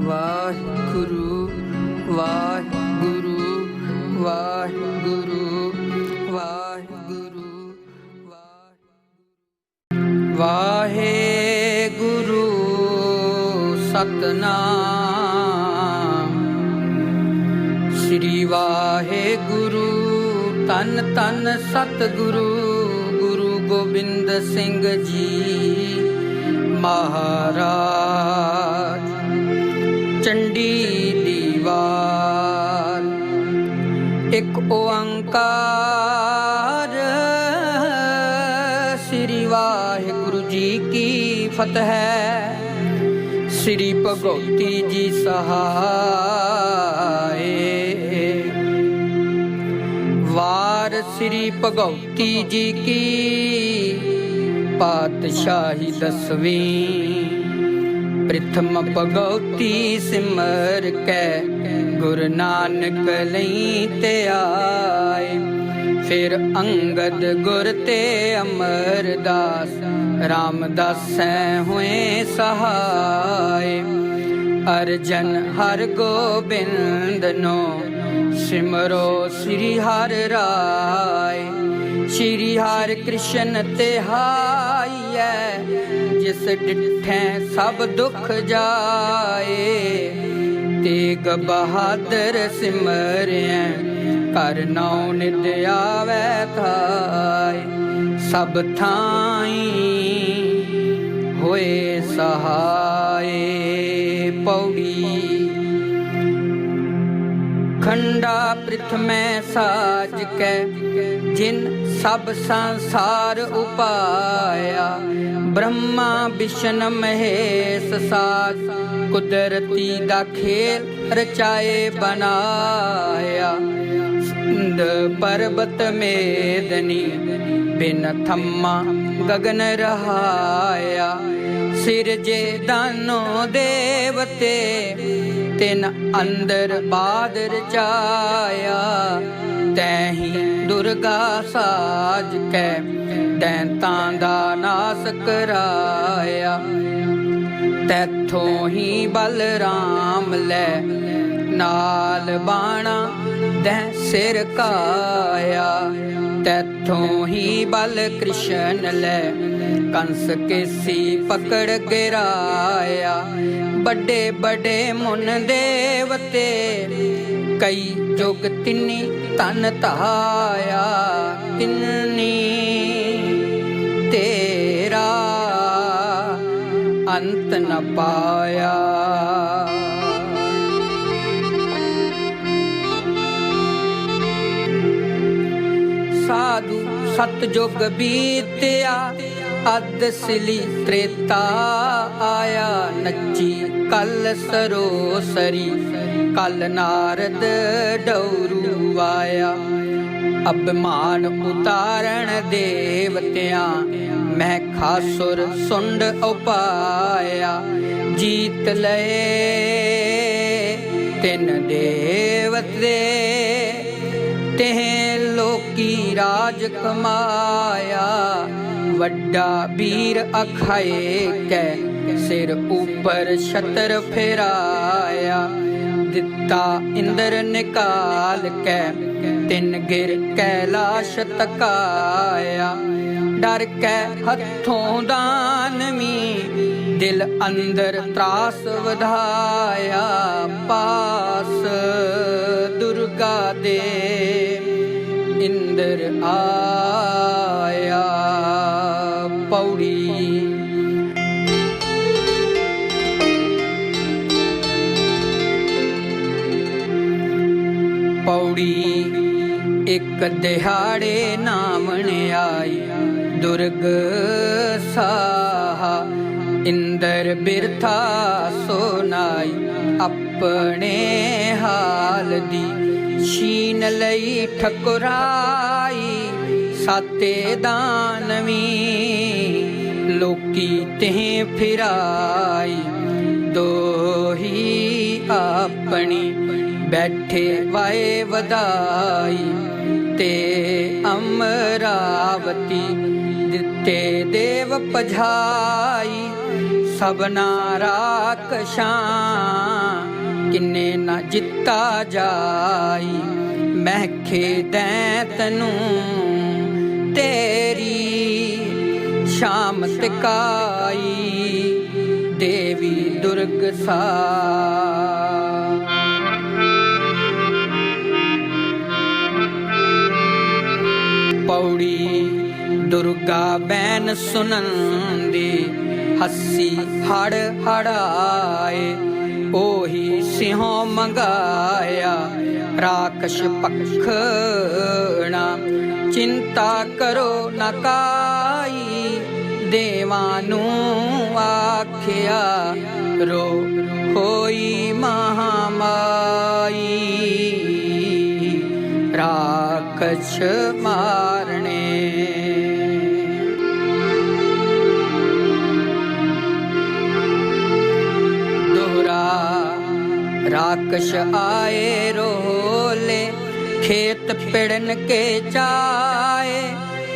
ਵਾਹਿਗੁਰੂ ਵਾਹਿਗੁਰੂ ਵਾਹਿਗੁਰੂ ਵਾਹਿਗੁਰੂ ਵਾਹਿਗੁਰੂ ਸਤਨਾਮ ਸ੍ਰੀ ਵਾਹਿਗੁਰੂ ਧੰਨ ਧੰਨ ਸਤਿਗੁਰੂ ਗੁਰੂ ਗੋਬਿੰਦ ਸਿੰਘ ਜੀ ਮਹਾਰਾਜ। ਚੰਡੀ ਦੀਵਾਰ ਇੱਕ ਓੰਕਾਰ ਸ੍ਰੀ ਵਾਹਿਗੁਰੂ ਜੀ ਕੀ ਫਤਿਹ। ਸ੍ਰੀ ਭਗਵਤੀ ਜੀ ਸਹਾਏ। ਵਾਰ ਸ੍ਰੀ ਭਗਵਤੀ ਜੀ ਕੀ ਪਾਤਸ਼ਾਹੀ ਦਸਵੀਂ। ਪ੍ਰਥਮ ਭਗਵਤੀ ਸਿਮਰ ਕੈ ਗੁਰੂ ਨਾਨਕ ਲਈ ਤੇ ਆਏ। ਫਿਰ ਅੰਗਦ ਗੁਰ ਤੇ ਅਮਰਦਾਸ ਰਾਮਦਾਸੈ ਹੋਏ ਸਹਾਏ। ਅਰਜਨ ਹਰ ਗੋਬਿੰਦ ਨੋ ਸਿਮਰੋ ਸ੍ਰੀ ਹਰਿ ਰਾਏ। ਸ੍ਰੀ ਹਰਿ ਕ੍ਰਿਸ਼ਨ ਤਿਹਾਈਐ ਜਿਸ ਡਿਠੈ ਸਭ ਦੁਖ ਜਾਏ। ਤੇਗ ਬਹਾਦਰ ਸਿਮਰਿਐ ਕਰ ਨਉ ਨਿਤ ਆਵੈ ਥਾਇ। ਸਭ ਥਾਈ ਹੋਏ ਸਹਾਏ। ਪੌੜੀ ਖੰਡਾ ਪ੍ਰਿਥਮੈ ਸਾਜ ਕੈ ਜਿਨ ਸਭ ਸੰਸਾਰ ਉਪਾਇਆ। ਬ੍ਰਹਮਾ ਵਿਸ਼ਨ ਮਹੇਸ਼ ਸਾਜ ਕੁਦਰਤੀ ਦਾ ਖੇਲ ਰਚਾਏ ਬਨਾਇਆ। ਸਿੰਧ ਪਰਬਤ ਮੇਦਨੀ ਬਿਨ ਥੰਮਾ ਗਗਨ ਰਹਾਇਆ। ਸਿਰਜੇ ਦਾਨੋ ਦੇਵਤੇ ਤਿਨ ਅੰਦਰ ਬਾਦ ਰਚਾਇਆ। ਤੈਹੀ ਦੁਰਗਾ ਸਾਜ ਕੈ ਦੈਂਤਾਂ ਦਾ ਨਾਸ ਕਰਾਇਆ। ਤੈਥੋਂ ਹੀ ਬਲਰਾਮ ਲੈ ਨਾਲ ਬਾਣਾ ਦੈ ਸਿਰ ਕਾਇਆ। ਤੈਥੋਂ ਹੀ ਬਲ ਕ੍ਰਿਸ਼ਨ ਲੈ ਕੰਸ ਕੇਸੀ ਪਕੜ ਗਿਰਾਇਆ। ਵੱਡੇ ਵੱਡੇ ਮੁਨ ਦੇਵਤੇ ਕਈ ਜੁਗ ਤਿੰਨੀ ਤਨ ਧਾਇਆ। ਤਿੰਨੀ ਤੇਰਾ ਅੰਤ ਨ ਪਾਇਆ। ਸਾਧੂ ਸਤਜੁਗ ਬੀਤਿਆ ਅਦ ਸਿਲੀ ਤ੍ਰੇਤਾ ਆਇਆ। ਨੱਚੀ ਕਲ ਸਰੋਸਰੀ ਕਲ ਨਾਰਦ ਡਉਰੂ ਆਇਆ। ਅਭਿਮਾਨ ਉਤਾਰਨ ਦੇਵਤਿਆਂ ਮੈਂ ਖਾਸੁਰ ਸੁੰਡ ਉਪਾਇਆ। ਜੀਤ ਲਏ ਤਿੰਨ ਦੇਵਤੇ ਤਿਹ ਲੋਕੀ ਰਾਜ ਕਮਾਇਆ। ਵੱਡਾ ਵੀਰ ਅਖਾਏ ਕੈ ਸਿਰ ਉਪਰ ਛਤਰ ਫਿਰਾਇਆ। ਦਿੱਤਾ ਇੰਦਰ ਨਿਕਾਲ ਕੈ ਤਿੰਨ ਗਿਰ ਕੈਲਾਸ਼ ਤਕਾਇਆ। ਡਰ ਕੈ ਹੱਥੋਂ ਦਾਨਵੀ ਦਿਲ ਅੰਦਰ ਤਰਾਸ ਵਧਾਇਆ। ਪਾਸ ਦੁਰਗਾ ਦੇ ਇੰਦਰ ਆਇਆ। ਪੌੜੀ ਪੌੜੀ ਇੱਕ ਦਿਹਾੜੇ ਨਾਮਣ ਆਈ। ਦੁਰਗ ਸਾਹਾ ਇੰਦਰ ਬਿਰਥਾ ਸੋਨਾਈ। ਆਪਣੇ ਹਾਲ ਦੀ ਛੀਨ ਲਈ ਠਕੁਰਾਈ। ਸਾਤੇ ਦਾਨਵੀ ਲੋਕੀ ਤਿਹ ਫਿਰਾਈ। ਦੋਹੀ ਆਪਣੀ ਬੈਠੇ ਵਾਏ ਵਧਾਈ। ਤੇ ਅਮਰਾਵਤੀ ਦਿੱਤੇ ਦੇਵ ਪਝਾਈ। ਸਭਨਾ ਰਾਖਸ਼ਾਂ किन्ने ना जिता जाई। महखे दैतनू तेरी शाम तिकाई, देवी दुर्ग सा। पौड़ी दुर्गा बैन सुनन दी, हसी हड़ हड़ाए। ओही सिंहों मंगाया राकश पखना, चिंता करो न काई। देवानू आख्या रो होई महामाई, राकश मारने। दोहरा राकश आए रोले, खेत पिड़न के चाए।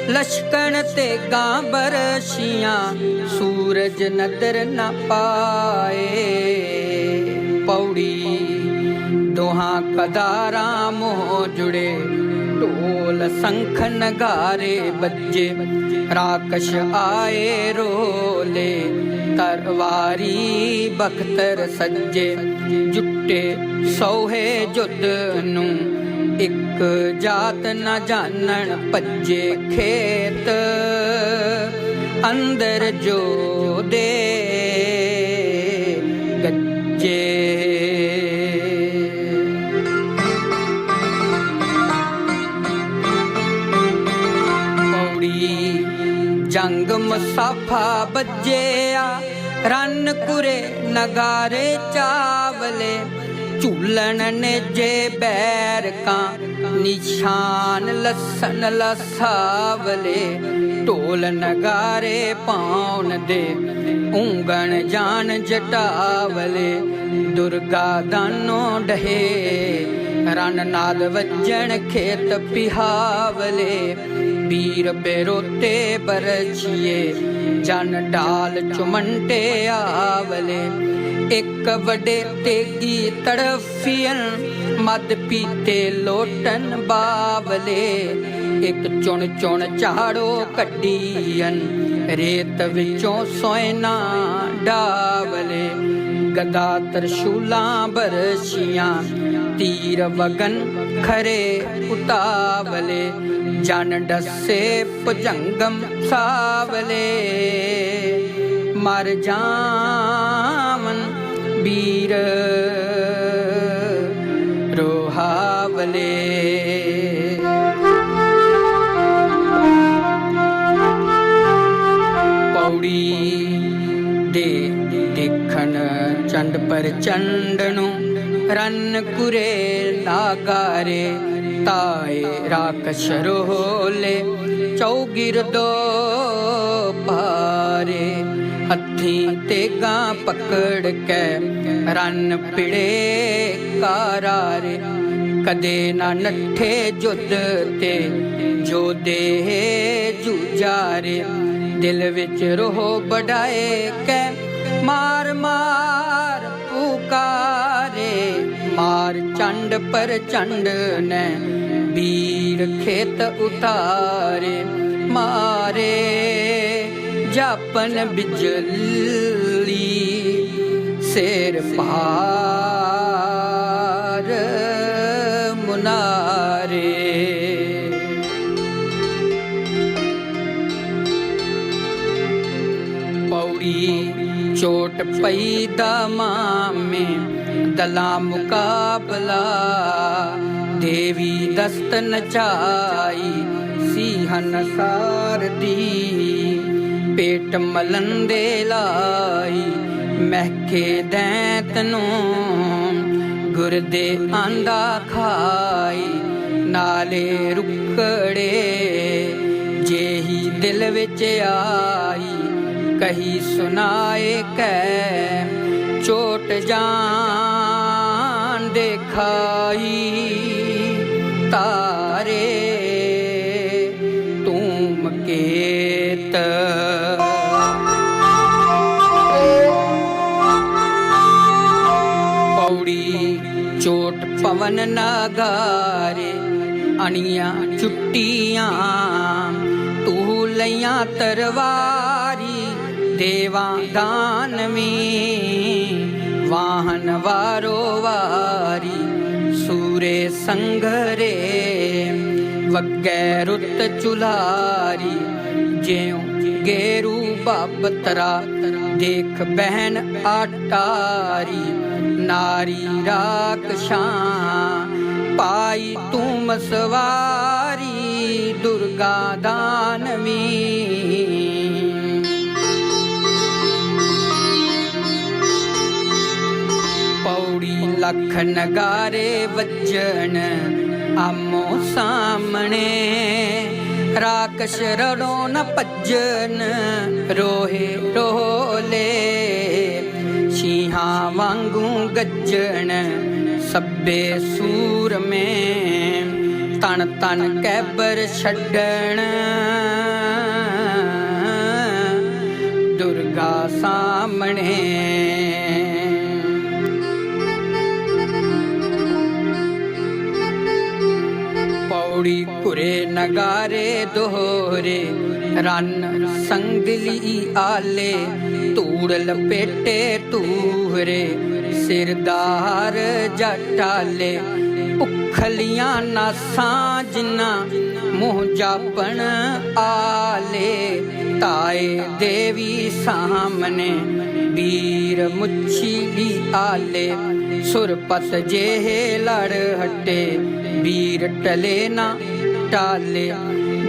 लश्कन ते गांबर शियां, सूरज नदर न पाए। पौड़ी दोहां कदारा मोह जुड़े, ढोल शंख नगारे बज्जे। राकश आए रोले, तरवारी बख्तर सज्जे। जुट्टे सोहे जुद नू, एक जात न जानन भज्जे। खेत अंदर जो दे गज्जे। पौड़ी जंग मुसाफा बज्जिया, रन कुरे नगारे चावले। झूलन ने जे बैर का, निशान लसन लसावले। ढोल नगारे पाउन दे, ऊंगण जान जटावले। दुर्गा दानो डहे, रन नाद वज्जण खेत पिहावले। वीर बेरोते बरछिए, जन डाल चुमंटे आवले। एक वडे तेगी तड़फियन, मद पीते लोटन बावले। एक चुन चुन झाड़ो कड्डियन, रेत विचों सोयना डावले। गदा तरशूलां बरछियां, तीर वगन खरे उतावले। जन डसे भुजंगम सावले, मर जावन वीर रोहावले। पौड़ी दे देखन चंड पर चंडनू, रन कुरे नागारे। ताए राकश रोले, चौगिर दो पारे। हथी तेगा पकड़ के, रन पिड़े कारारे। कदे ना नठे जुद ते, जो दे जूजारे। दिल विच रोह बढ़ाए कै, मार मार पुकारे। मार चंड पर चंड ने, वीर खेत उतारे। मारे जापन बिजली, शेर पार मुनारे। पौड़ी चोट पई दामां में, दला मुकाबला। देवी दस्त नचाई, सीहन सार दी। पेट मलंदे लाई, महके दैतनू। गुरदे आंदा खाई, नाले रुकड़े। जेही दिल विच आई, कही सुनाए कै। चोट जान देखाई, तारे तुम केत। पौड़ी चोट पवन नगारे अणियां चुट्टियां तू लइयां तरवारी देवा दानवी वाहन वारो वारी सूरे संघरे वग्गै रुत चुलारी ज्यों गेरू बाबतरा देख बहन आटारी नारी राक्षां पाई तुम सवारी दुर्गा दानवी पौड़ी लख नगारे वजन आमो सामने राक्षस रड़ो न भजन रोहे रोले सिंहा वांगू गजन सब्बे सूर में तन तन कैबर छड्डण दुर्गा सामने पौड़ी कुरे नगारे दोहरे रन संगली आले तूड़ लपेटे तूहरे सिरदार जटाले उखलियां नासां जिन्ना मुँह जापन आले ताए देवी सामने वीर मुच्छी आले सुरपत जेहे लड़ हटे वीर टले ना टाले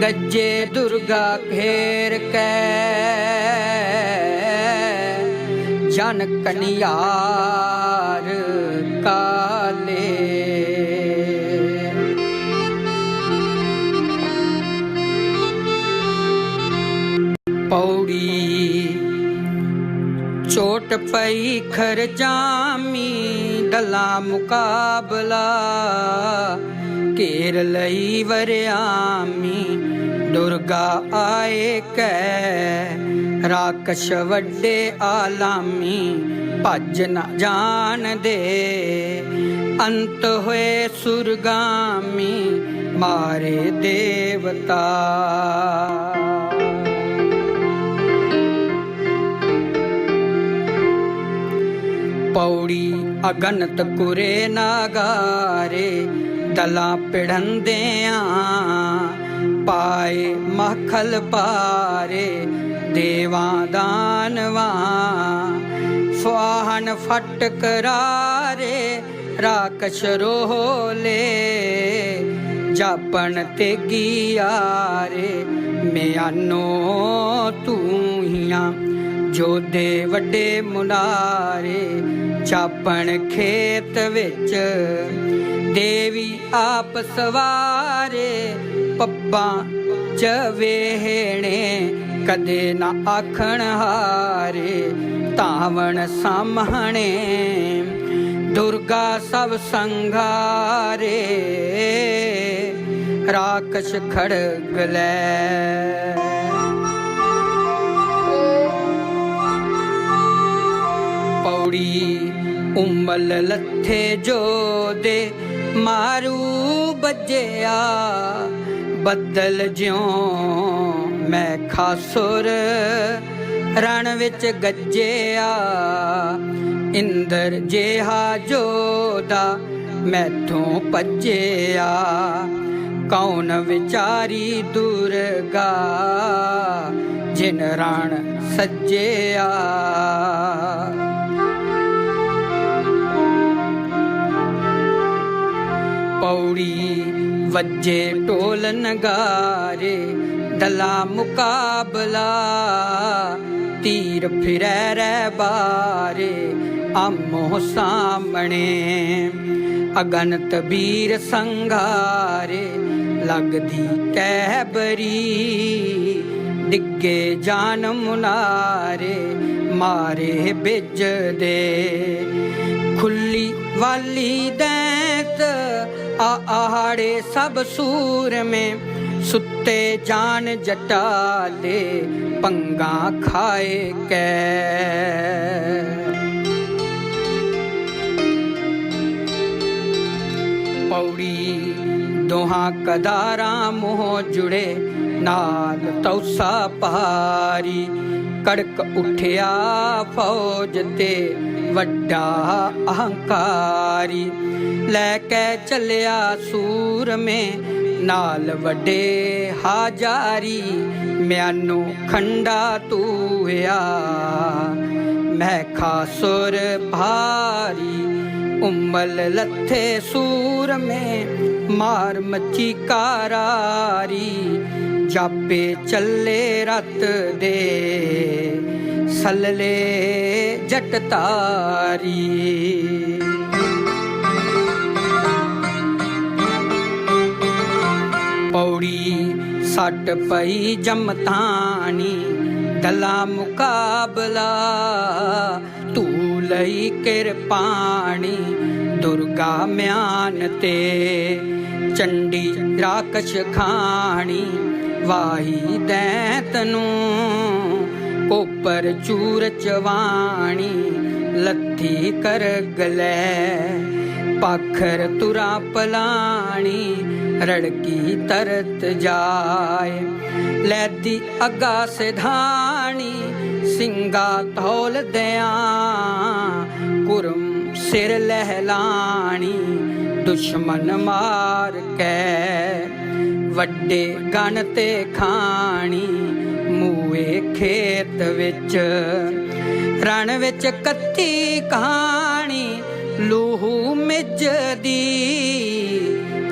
गज्जे दुर्गा घेर कै जन कनियार काले पौड़ी चोट पई खर जामी डला मुकाबला घेर लई वरियामी दुर्गा आए कै राक्षस वड्डे आलामी भज न जान दे अंत होए सुरगामी मारे देवता पौड़ी अगनत कुरे नागारे दला पिढ़ंदियां पाए मखल पारे देवा दानवा स्वाहन फट करारे राक्षस रोले जापन ते गियारे म्यानो तू हियां जोधे वड्डे मुनारे चापण खेत विच देवी आप सवारे पब्बा च वेहणे कदे ना आखण हारे तावण सामहणे दुर्गा सब संघारे राक्षस खड़ग लै पौड़ी उमल लथे जो दे मारू बजया बदल ज्यों मैं खासुर रण विच गजया इंदर जेहा जोदा मैथों भजया कौन विचारी दुर्गा जिन रण सजया पौड़ी वज्जे टोल नगारे दला मुकाबला तीर फिरै रै बारे आमो सामने अगनत वीर संघारे लगदी कैबरी डिगे जान मुनारे मारे बिज दे खुली वाली दैत आहाड़े सब सूर में सुते जान जटाले पंगा खाए कै ਪੌੜੀ ਦੋਹਾਂ ਕਦਾਰਾਂ ਮੋਹ ਜੁੜੇ ਨਾਲ ਤੌਸਾ ਪਾਰੀ ਕੜਕ ਉੱਠਿਆ ਫੌਜ ਤੇ ਵੱਡਾ ਅਹੰਕਾਰੀ ਲੈ ਕੇ ਚੱਲਿਆ ਸੂਰਮੇ ਨਾਲ ਵੱਡੇ ਹਾਜਾਰੀ ਮਿਆਨੋਂ ਖੰਡਾ ਤੂਇਆ ਮੈਂ ਖਾਸੁਰ ਭਾਰੀ ਉਮਲ ਲੱਥੇ ਸੂਰਮੇ ਮਾਰ ਮੱਚੀ ਕਾਰਾਰੀ ਜਾਪੇ ਚੱਲੇ ਰਤ ਦੇ ਸੱਲੇ ਜਟ ਤਾਰੀ ਪੌੜੀ ਸੱਟ ਪਈ ਜਮਤਾਨੀ ਦਲਾ ਮੁਕਾਬਲਾ ਤੂੰ ਲਈ ਕਿਰਪਾਣੀ ਦੁਰਗਾ ਮਿਆਨ ਤੇ ਚੰਡੀ ਰਾਕਸ਼ ਖਾਣੀ ਵਾਹੀ ਦੈਤ ਨੂੰ ਕੋਪਰ ਚੂਰ ਚਵਾਣੀ ਲੱਥੀ ਕਰ ਗਲੇ ਪਾਖਰ ਤੁਰਾ ਪਲਾਣੀ ਰੜਕੀ ਤਰਤ ਜਾਏ ਲੈਦੀ ਅਗਾ ਸਿਧਾਣੀ ਸਿੰਘਾ ਧੌਲ ਦਿਆਂ ਕੁਰਮ ਸਿਰ ਲਹਿਲਾਣੀ ਦੁਸ਼ਮਨ ਮਾਰ ਕੇ ਵੱਡੇ ਗਣ ਤੇ ਖਾਣੀ ਮੂਏ ਖੇਤ ਵਿੱਚ ਰਣ ਵਿੱਚ ਕੱਤੀ ਕਹਾਣੀ ਲੂਹੂ ਮਿੱਝਦੀ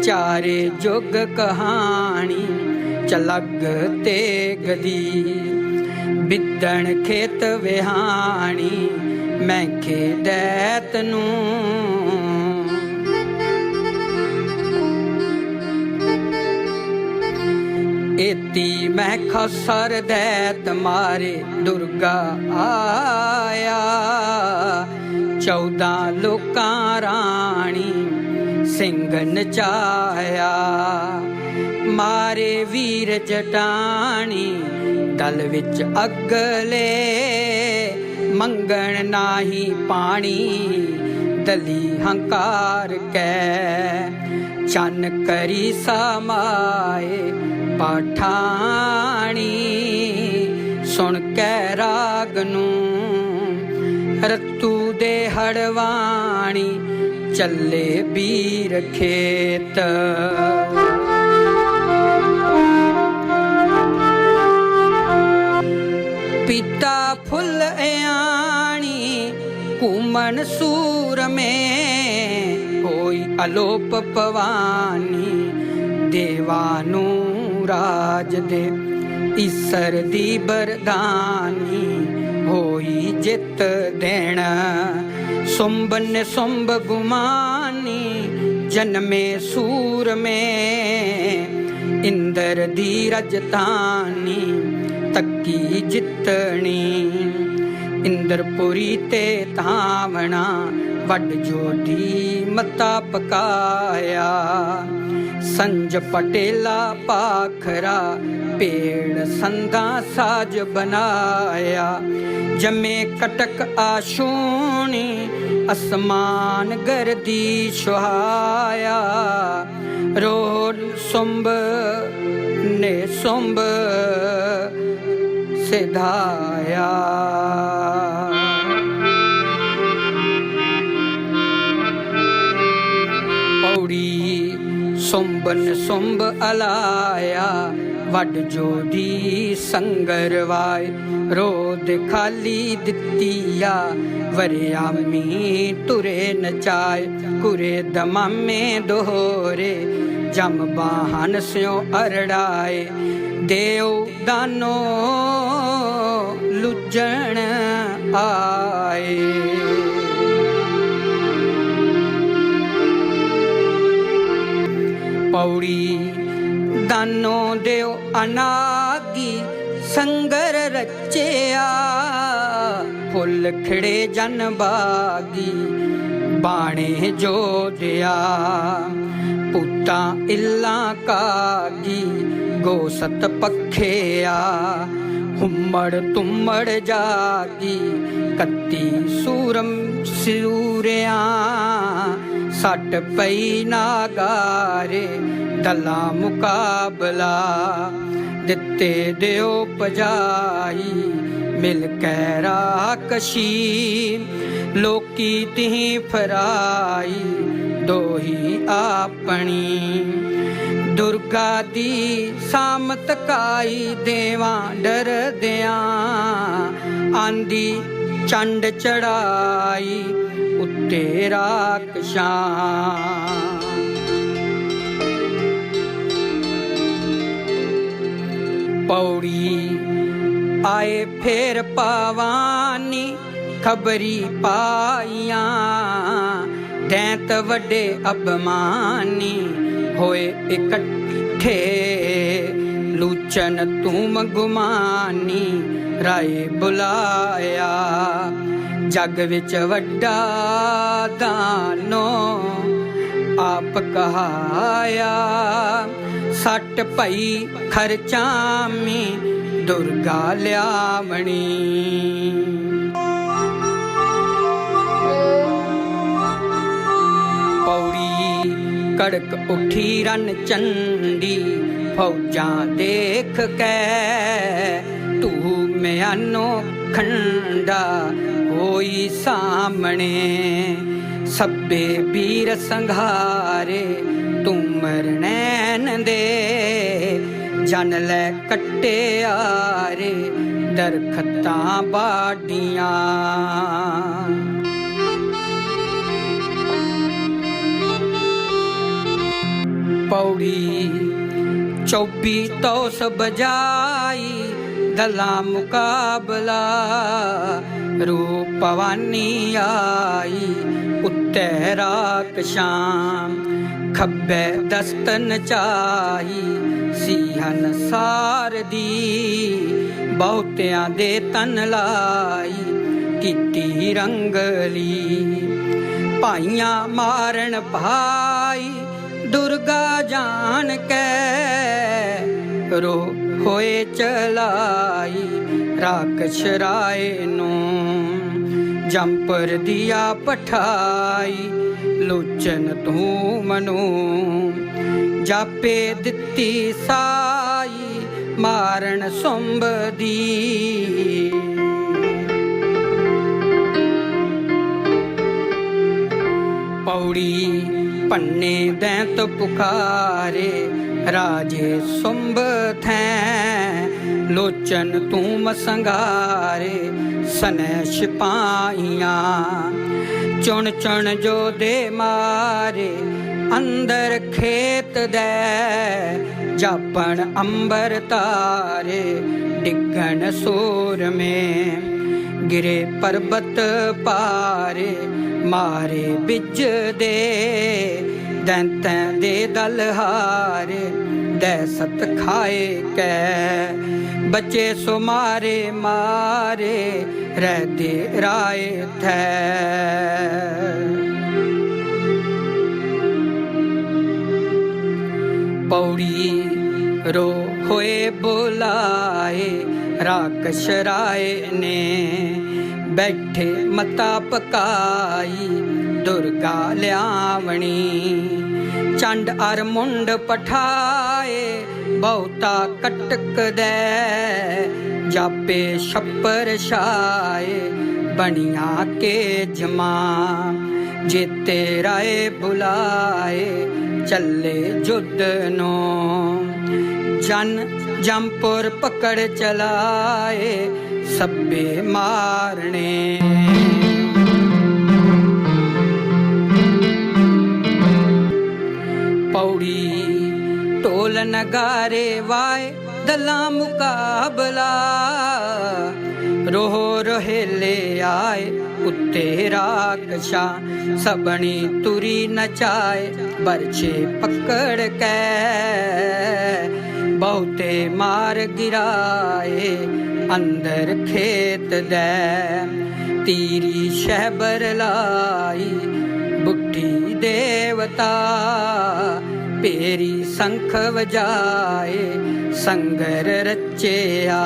ਚਾਰੇ ਜੁਗ ਕਹਾਣੀ ਚਲਗ ਤੇ ਗਦੀ ਬਿੱਦਣ ਖੇਤ ਵਿਹਾਣੀ ਮੈਂ ਖੇਦੈਤ ਨੂੰ ਏਤੀ ਮੈਂ ਖਸਰ ਦੈਤ ਮਾਰੇ ਦੁਰਗਾ ਆਇਆ 14 ਲੋਕਾਂ ਰਾਣੀ ਸਿੰਘ ਨਚਾਇਆ ਮਾਰੇ ਵੀਰ ਜਟਾਣੀ ਦਲ ਵਿੱਚ ਅਗਲੇ ਮੰਗਣ ਨਾਹੀ ਪਾਣੀ ਦਲੀ ਹੰਕਾਰ ਕੈ ਚੰਨ ਕਰੀ ਸਮਾਏ ਪਾਠਾਣੀ ਸੁਣ ਕੇ ਰਾਗ ਨੂੰ ਰਤੂ ਦੇ ਹੜਵਾਣੀ ਚੱਲੇ ਵੀਰ ਖੇਤ ਪਿਤਾ ਫੁੱਲ ਆਣੀ ਘੁਮਣ ਸੂਰ ਮੇ ਹੋਈ ਅਲੋਪ ਪਵਾਨੀ ਦੇਵਾ ਨੂੰ ਰਾਜ ਦੇ ਈਸਰ ਦੀ ਬਰਦਾਨੀ ਹੋਈ ਜਿੱਤ ਦੇਣ ਸੁੰਭ ਨੇ ਸੁੰਭ ਗੁਮਾਨੀ ਜਨਮੇ ਸੂਰ ਮੇ ਇੰਦਰ ਦੀ ਰਜਤਾਨੀ ਤੱਕੀ ਜਿੱਤਣੀ ਇੰਦਰਪੁਰੀ ਤੇ ਧਾਵਣਾ ਵੱਡ ਜੋਡੀ ਮਤਾ ਪਕਾਇਆ ਸੰਜ ਪਟੇਲਾ ਪਾਖਰਾ ਪੇੜ ਸੰਦਾ ਸਾਜ ਬਣਾਇਆ ਜਮੇ ਕਟਕ ਆਸ਼ੂਣੀ ਅਸਮਾਨ ਗਰਦੀ ਸੁਹਾਇਆ ਰੋਡ ਸੁੰਭ ਨੇ ਸੁੰਭ ਸਿਧਾਇਆ ਪੌੜੀ ਸੁੰਭਨ ਸੁੰਭ ਅਲਾਇਆ ਵੱਡ ਜੋਦੀ ਸੰਗਰਵਾਏ ਰੋਦ ਖਾਲੀ ਦਿੱਤੀਆ ਵਰਿਆਮੀ ਤੁਰੇ ਨਚਾਏ ਕੁਰੇ ਦਮਾਮੇ ਦੋਹਰੇ ਜਮ ਬਾਹਨ ਸਿਓ ਅਰੜਾਏ ਦੇਉ ਦਾਨੋ ਲੁੱਜਣ ਆਏ ਪੌੜੀ ਦਾਨੋ ਦਿਓ ਅਨਾਗੀ ਸੰਗਰ ਰਚਿਆ ਫੁੱਲ ਖਿੜੇ ਜਨ ਬਾਗੀ ਬਾਣੇ ਜੋਧਿਆ ਪੁੱਤਾਂ ਇੱਲਾਂ ਕਾਗੀ ਗੋਸਤ ਪੱਖਿਆ ਹੁਮੜ ਤੁਮੜ ਜਾਗੀ ਕੱਤੀ ਸੂਰਮ ਸਿਉਰਿਆਂ सट पई नागारे दला मुकाबला दिते दियो पजाई मिल कै राकशी लोकी तिही फराई दोही आपनी दुर्गा दी सामत काई देवा डर दिया आंदी चंड चढ़ाई उत्ते राक्षसां पौड़ी आए फेर पावानी खबरी पाइया दैंत वड्डे अबमानी होए इकट्ठे लूचन तूम गुमानी राय बुलाया जग विच वड्डा दानो आप कहाया सट पई खर्चामी दुर्गा लियावणी पौड़ी कड़क उठी रन चंडी फौजां देख के तू म्यानो खंडा होई सामने सब्बे वीर संघारे तुमर नैन दे जन लै कट्टे आरे दरखतां बाडियां पौड़ी 24 तौस बजाई दला मुकाबला रूपवानी आई उत्ते राक्षसां खब्बे दस्त नचाई सीहन सारदी बहुतियां दे तन लाई कीती रंगली भाइयां मारन भाई दुर्गा जान के रो होए चलाई राक्षस राय नू जंपर दिया पठाई लोचन तू मनु जापे दिती साई मारन सुंब दी पौड़ी पन्ने दैंत पुकारे राजे सुंब थैं लोचन तूम संगारे सनै सिपाहियां चुन चुन जो दे मारे अंदर खेत दे जापन अंबर तारे डिगन सूर में गिरे पर्वत पारे मारे बिज दे दैंतें दे दल हारे दहसत खाए कै बचे सो मारे मारे रह दे राय थे पौड़ी रो होए बुलाए राक्षस राय ने बैठे मता पकाई दुर्गा लियावणी चंड अर मुंड पठाए बहुता कटक दे जापे छप्पर छाए बनिया के जमा जेते राय बुलाए चले जुद नो जन जमपुर पकड़ चलाए सब्बे मारने पौड़ी टोल नगारे वाए दला मुकाबला रोहो रोहेले आए उत्ते राक्षसा सबनी तुरी नचाए बरछे पकड़ के बहुते मार गिराए अंदर खेत दे तीरी शहबर लाई बुढ़ी देवता पेरी शंख वजाए संगर रचेया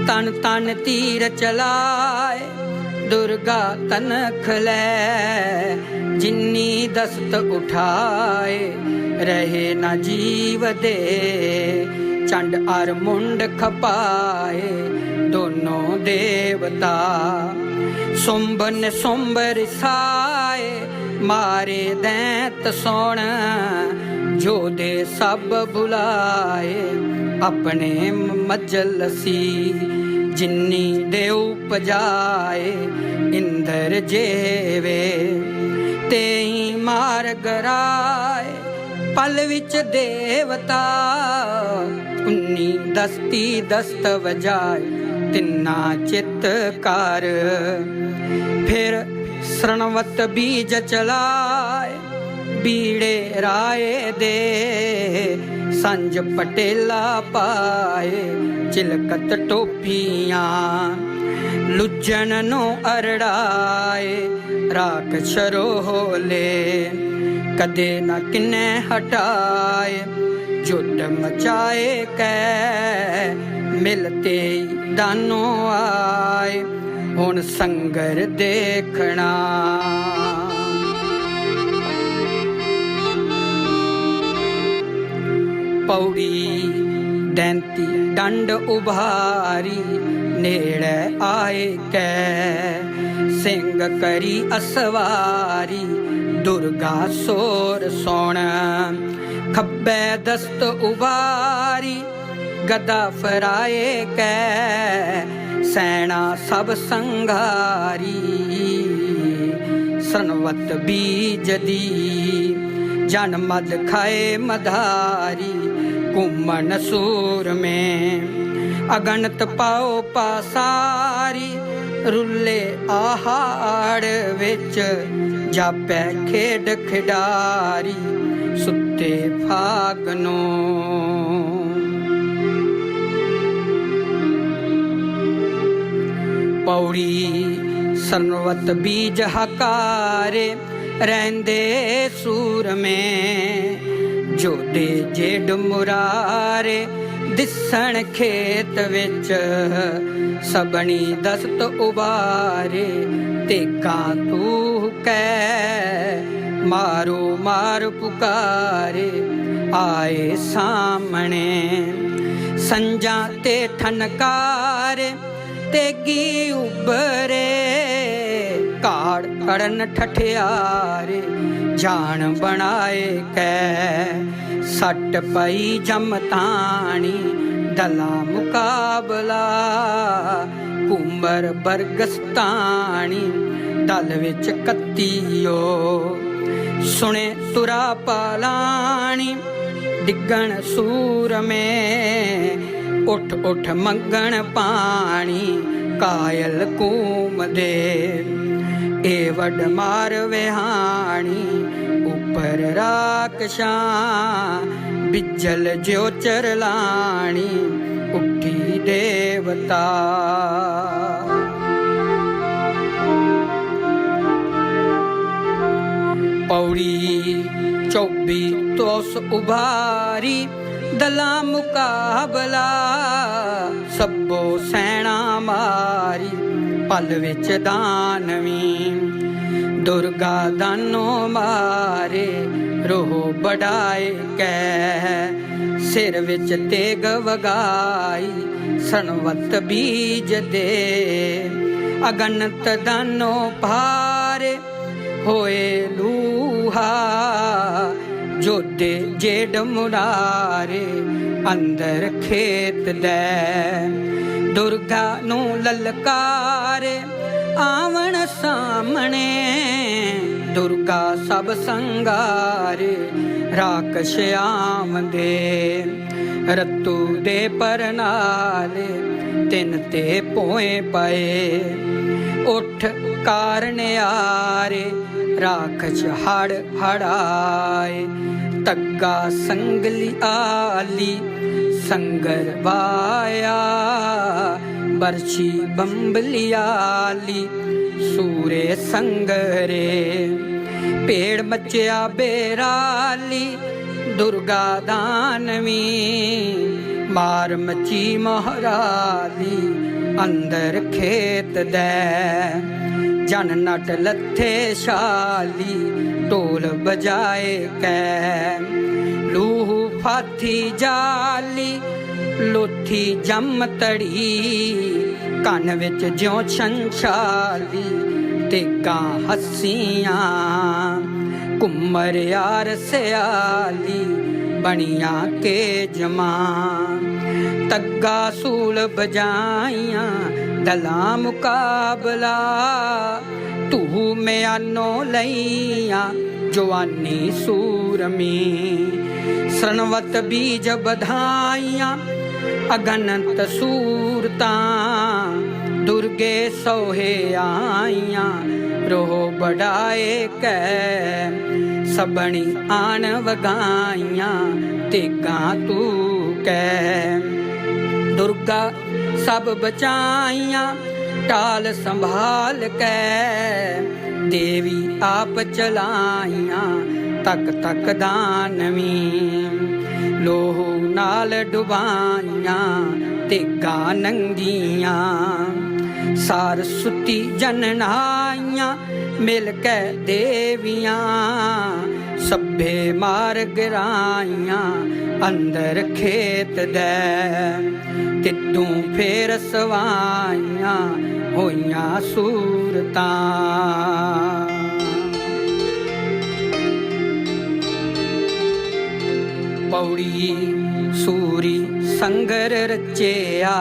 तन तन तीर चलाए दुर्गा तनख लै जिन्नी दस्त उठाए रहे न जीव दे, चंड अर मुंड खपाए दोनों देवता। सुंभ ने सुंभ रिसाए मारे दैत सोण, जोधे सब बुलाए अपने मजलसी। जिन्नी देव उपजाए इंद्र जेवे, तेई मार गराए पल विच देवता। उन्नी दस्ती दस्त वजाए तिन्ना चित कर, फिर श्रणवत बीज चलाए बीड़े राए दे। संज पटेला पाए चिलकत टोपियां, लुजन नो अरड़ाए राख शरोले। कदे न किन्ने हटाए जुट मचाए कै, मिलते दानों आए हुण संगर देखना। पौड़ी दैंती डंड उभारी नेड़े आए कै, सिंह करी असवारी दुर्गा सोर सोण। खब्बे दस्त उभारी गदा फराए कै, सैना सब संघारी सनवत बीज दी। जन मद खाए मधारी कुमन सूर में, अगणत पाओ पासारी रुले आहाड़ विच। जापै खेड खिडारी सुते फागनो। पौड़ी सनवत बीज हकारे रहंदे सूर में, जोधे जेड मुरारे दिसण खेत विच। सबनी दस्त उबारे तेगा तू कै, मारो मार पुकारे आए सामने। संजा ते ठनकारे तेगी उबरे, काड़ कड़न ठठियारे जान बनाए कै। सट पई जमतानी दला मुकाबला, कुंबर बरगस्तानी दल विच कत्तियो। सुने तुरा पालानी डिगण सूर में, उठ उठ मंगण पानी कायल कूम दे। ए वड मार विहाणी ऊपर राक्षां, बिजल ज्यो चरलाणी उठी देवता। पौड़ी 24 तोस उभारी दला मुकाबला, सब्बो सैना मारी पल विच दानवी। दुर्गा दानो मारे रोह बढ़ाए कै, सिर विच तेग वगाई सनवत बीज दे। अगनत दानो भारे होए लूहा, जोधे जेड मुरारे अंदर खेत दे। दुर्गा नू ललकारे आवन सामने, दुर्गा सब संगारे राक्षस आमदे। रत्तू दे परनाले तिन ते पोए पए, उठ कारण आरे राक्षस हड़ हड़ाए। तग्गा संगली आली संगर वाया, बरछी बम्बलियाली सूरे संगरे। पेड़ मचिया बेराली दुर्गा दानवी, मार मची मोहराली अंदर खेत दे। जन नट लथे शाली ढोल बजाए कै लूह फाथी जाली लोथी जम तड़ी कन विच ज्यों छंछाली ते गां हस्सियां घुमर यार सियाली बनिया के जमा तग्गा सूल बजाइयां दला मुकाबला तू म्यानो लईयां जवानी सूरमी सनवत बीज बधाइयां अगनंत सूरतां दुर्गे सोहे आइयां रोह बढ़ाए कै सबनी आन वगाइयां तेगा तू कै दुर्गा सब बचाइयां टाल संभाल कै देवी आप चलाइयां तक तक दानवी लोह नाल डुबाइयां तेगा नंगियां सारस्वती जननाइयां मिल कै देवियां सभे मार गिराइयां अंदर खेत दे तिद्दू फेर सवाइयां होइयां सूरतां पौड़ी सूरी संगर रचेया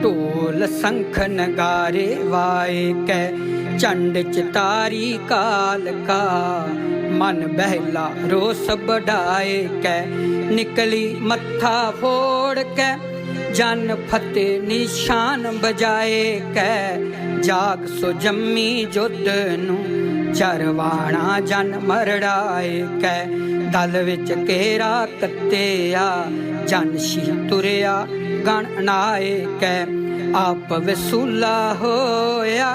ढोल संख नगारे वाए कै चंड चितारी काल का मन बहला रोस बढ़ाए कै निकली मत्था फोड़ कै जन फतेह निशान बजाए कै जाग सो जम्मी जुद्ध नू चरवाणा जन मरड़ाए कै दल विच केरा कत्तेया जन शी तुरया गण नाए कै आप वसूला होया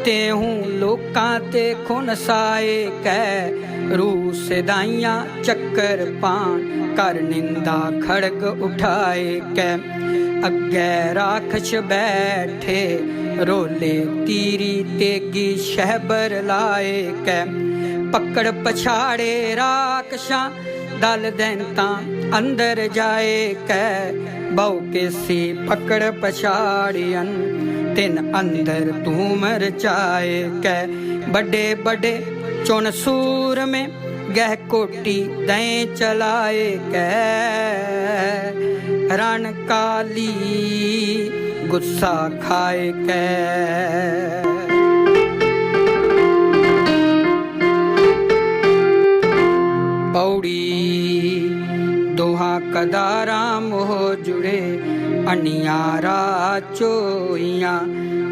तेहूं लोकां ते खुन साए कै रूह सदाइयां चक्कर पान कर निंदा खड़ग उठाए कै अग्गे राखश बैठे रोले तीरी तेगी शहबर लाए कै पकड़ पछाड़े राक्षां दल दैंता अंदर जाए कै बहु के सी पकड़ पछाड़ियन तिन अंदर तू मर जाए कै बड़े बड़े चुन सूर में गह कोटी दें चलाए कै रण काली गुस्सा खाए कै पौड़ी दोहा कदारा मोह जुड़े अनियारा चोइयां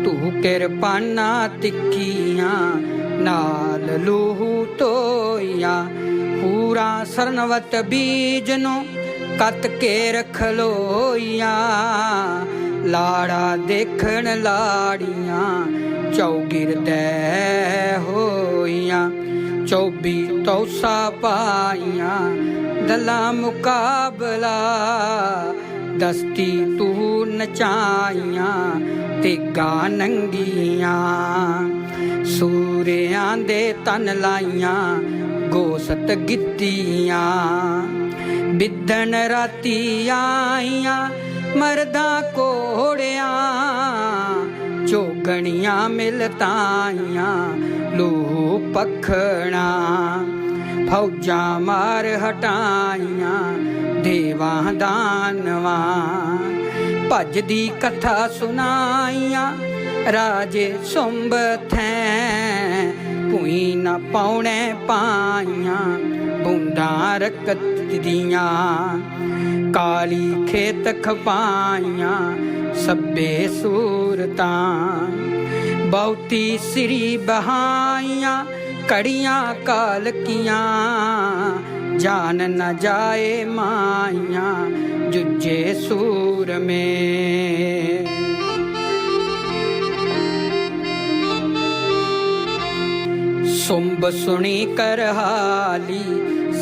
तू किरपाना तिखियां नाल लूहू तोइयां पूरा सरनवत बीज नो कत के रख लोइयां लाड़ा देखण लाड़ियां चौगिर दे होइयां 24 तौसा पाइयां दला मुकाबला दस्ती तू नचाइयां तेगा नंगियां सूरियां दे तन लाइयां गोसत गिद्दियां बिदन राती आइयां मरदा कोड़ियां चोगणियां मिलताइयां लूह पखना फौजा मार हटाइयां देवा दानवा भज दी कथा सुनाइयां राजे सुंब थैं भुई न पौने पाइयां बूंदा रकत दियां काली खेत खपाइयां सब्बे सूरतां बहुती सिरी बहाइयां कड़ियां कालकियां जान न जाए माइयां जुजे सूर में सुंब सुनी करहाली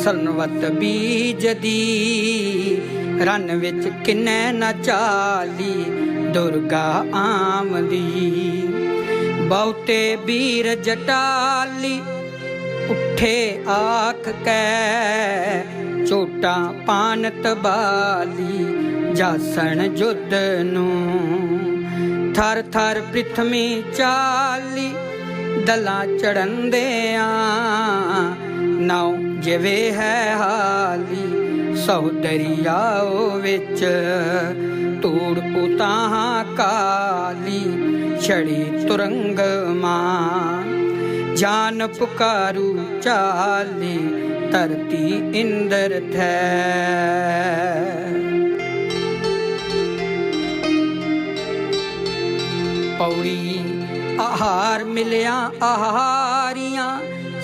सनवत बीज दी रन विच किन्ने न चाली दुर्गा आमदी बहुते बीर जटाली उठे आख कै चोटा पानत बाली जासन जुद नूं थर थर पृथ्वी चाली दलां चढ़ंदियां नाउ जिवे है हाली सौ दरियाओ विच तूड़ उताहां काली छड़ी तुरंग मां जान पुकारू चाली धरती इंद्र थे पौड़ी आहार मिलिया आहारियां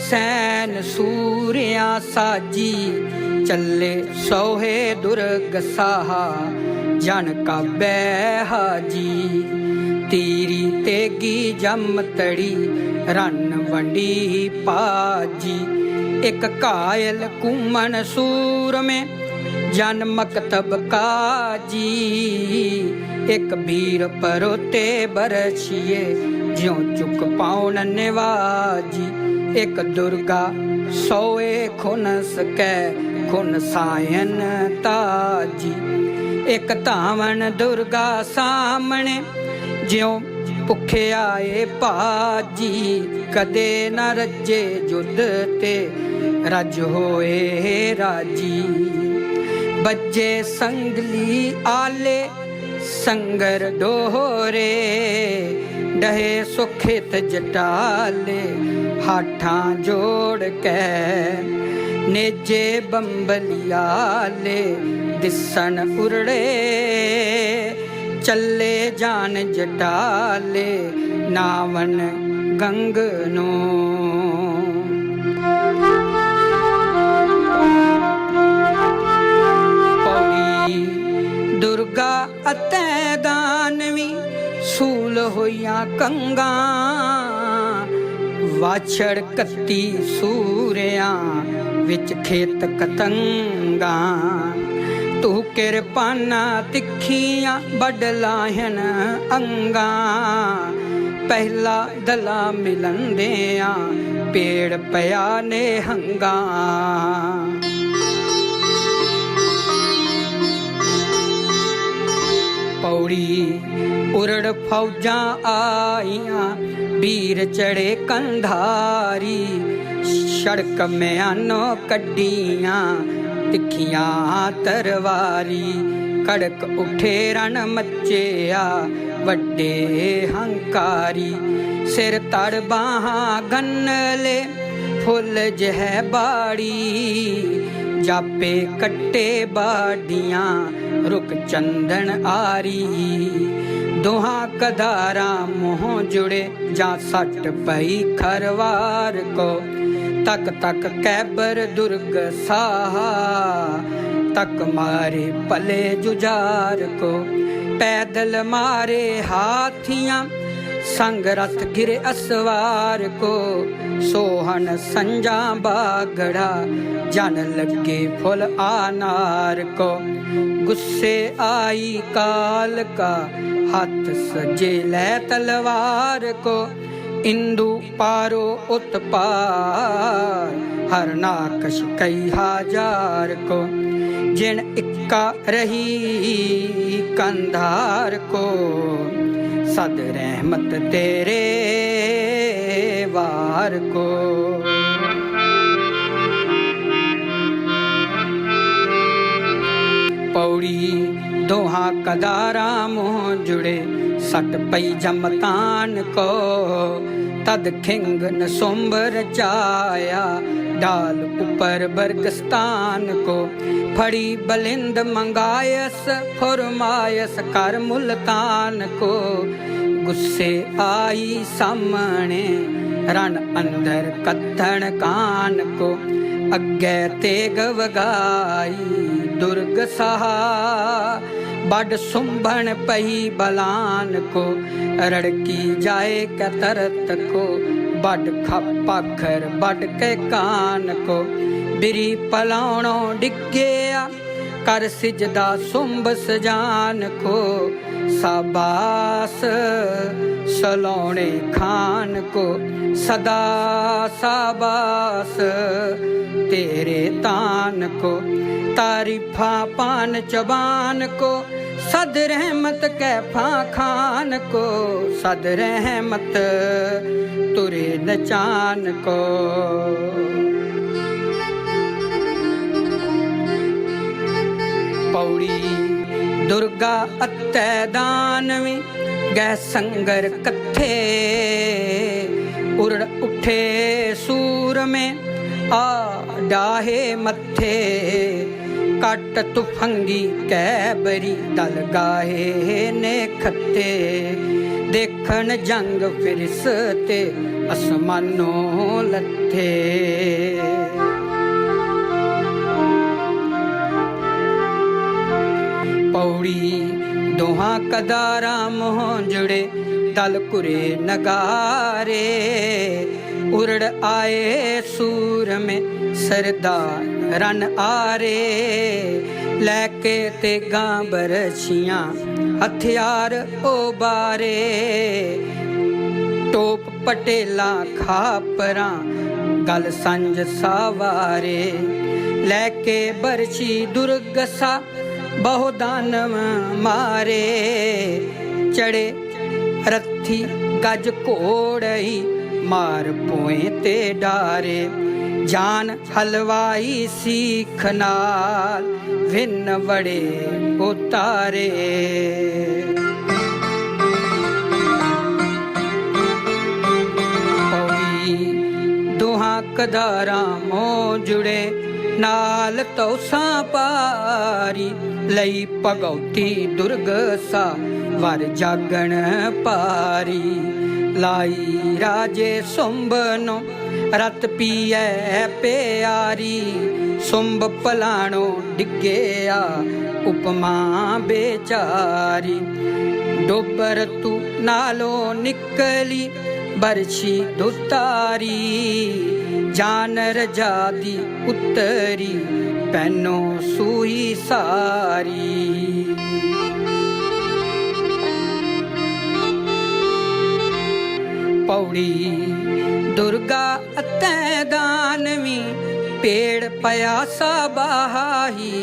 सैन सूरिया साजी चले सोहे दुर्ग साहा जन का बैहाजी तीरी तेगी जम तड़ी रन वंडी पाजी एक कायल कुमन सूर में जन मकतब काजी एक बीर परोते बरछिए ज्यों चुक पाउन निवाजी एक दुर्गा सोए खुनस कै खुन सायन ताजी एक धावन दुर्गा सामने ज्यों भुखे आए पाजी कदे न रजे जुद ते रज होए राजी बज्जे संगली आले संगर डोहरे डहे सुखित जटाले हाथां जोड़ के नेजे बंबलियाले दिसन उरड़े चले जान जटाले नावन गंगनो पौड़ी दुर्गा अतै दानवी सूल होइया कंगा वाछड़ कत्ती सूरिया विच खेत कतंगा तू किरपाना तिखियां बडलाहन अंगा पहला दला मिलंदिया पेड़ पया ने हंगा पौड़ी उरड़ फौजां आईयां बीर चढ़े कंधारी सड़क में आनो कड्डियां तिखियां तरवारी कड़क उठे रण मच्चिया वड्डे हंकारी सिर तड़ बाहां गन्नले फुल जह बाड़ी जापे कट्टे बाडियां रुक चंदन आरी दोहा कदारा मुँह जुड़े जा सट पई खरवार को तक तक कैबर दुर्ग साहा तक मारे पले जुजार को पैदल मारे हाथियां संग रथ गिरे असवार को सोहन संजा बागड़ा जन लगे फुल आनार को गुस्से आई काल का हाथ सजे ले तलवार को इंदु पारो उत्पार हरनाकश कई हजार को जिन इक्का रही कंधार को सद रहमत तेरे वार को पौड़ी दोहा कदारा मुँह जुड़े सट पई जमतान को तद खिंग न सोम्बर चाया डाल ऊपर बरगस्तान को फड़ी बलिंद मंगायस फुरमायस कर मुल्तान को गुस्से आई सामने रण अंदर कत्थन कान को अग्गे तेग वगाई दुर्ग सहा बड़ सुंभन पही बलान को रड़की जाए क तरत को बड़ खपाखर बड़ के कान को बिरी पलाणो डिग्गया कर सिजदा सुंब सजान को, शाबाश सलोने खान को, सदा शाबाश तेरे तान को। तारीफा पान चबान को, सद रहमत कैफा खान को, सद रहमत तुरे नचान को। पौड़ी दुर्गा अत्तै दानवी, गै संगर कथे, उड़ उठे सूर में आ डाहे मथे। कट तुफंगी कैबरी दल गाहे ने खते, देखन जंग फिरिस्ते आसमानों लथे। पौड़ी दोहा कदारा मोह जुड़े, दल कुरे नगारे, उड़ आए सूर में सरदार रन आरे। लैके ते गां बरछियां हथियार उबारे, टोप पटेला खापरा गल संज सावारे। लैके बरछी दुर्गसा बहु दानव मारे, चढ़े रथी गज घोड़ई मार पोए ते डारे। जान हलवाई सीख नाल विन बड़े उतारे। पौड़ी दुहा कदारा मोह जुड़े, नाल तौसा पारी। लई भगौती दुर्गसा वर जागण पारी। लाई राजे सुंबनो रत पिए प्यारी। सुंब पलाणो डिगेया उपमा बेचारी। डोबर तू नालो निकली बरछी दुतारी। जानर जादी उतरी पैनो सुई सारी। पौड़ी दुर्गा अतै दानवी, पेड़ पयासा बाही।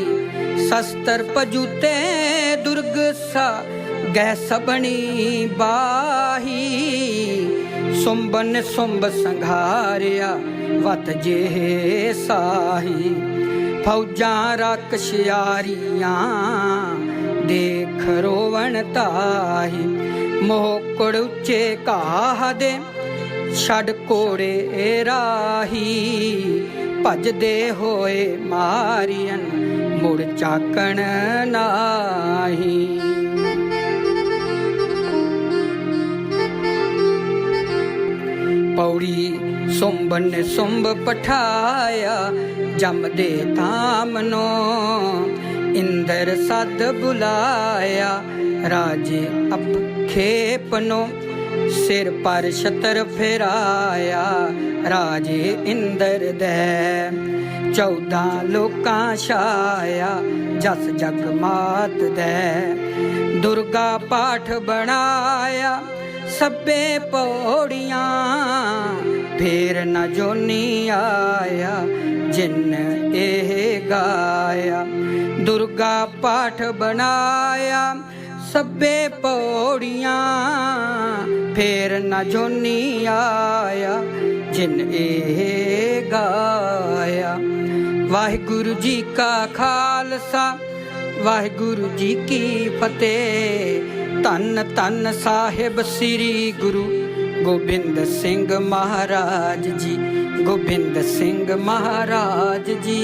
शस्त्र पजूते दुर्ग सा गह सबनी बाही। सुंबन सुंब संघारिया वत जे साही। फौजां राकशियारियां देख रोवण ताही। मोहकुड़ उच्चे काह दे छड़ कोड़े राही। भजदे होए मारियन मुड़ चाकण नाही। पौड़ी सुंबन ने सुंब पठाया जम दे थामनो। इंदर सद बुलाया राजे अप खेपनो। सिर पर छतर फिराया राजे इंदर दे। 14 लोकां छाया जस जग मात दे। दुर्गा पाठ बनाया सब्बे पौड़ियां। फेर न जोनी आया जिन एह गाया। दुर्गा पाठ बनाया सब्बे पौड़ियां। फेर न जोनी आया जिन एह गाया। वाहिगुरु जी का खालसा वाहिगुरु जी की फतेह। धन धन साहिब श्री गुरु गोबिंद सिंह महाराज जी। गोबिंद सिंह महाराज जी।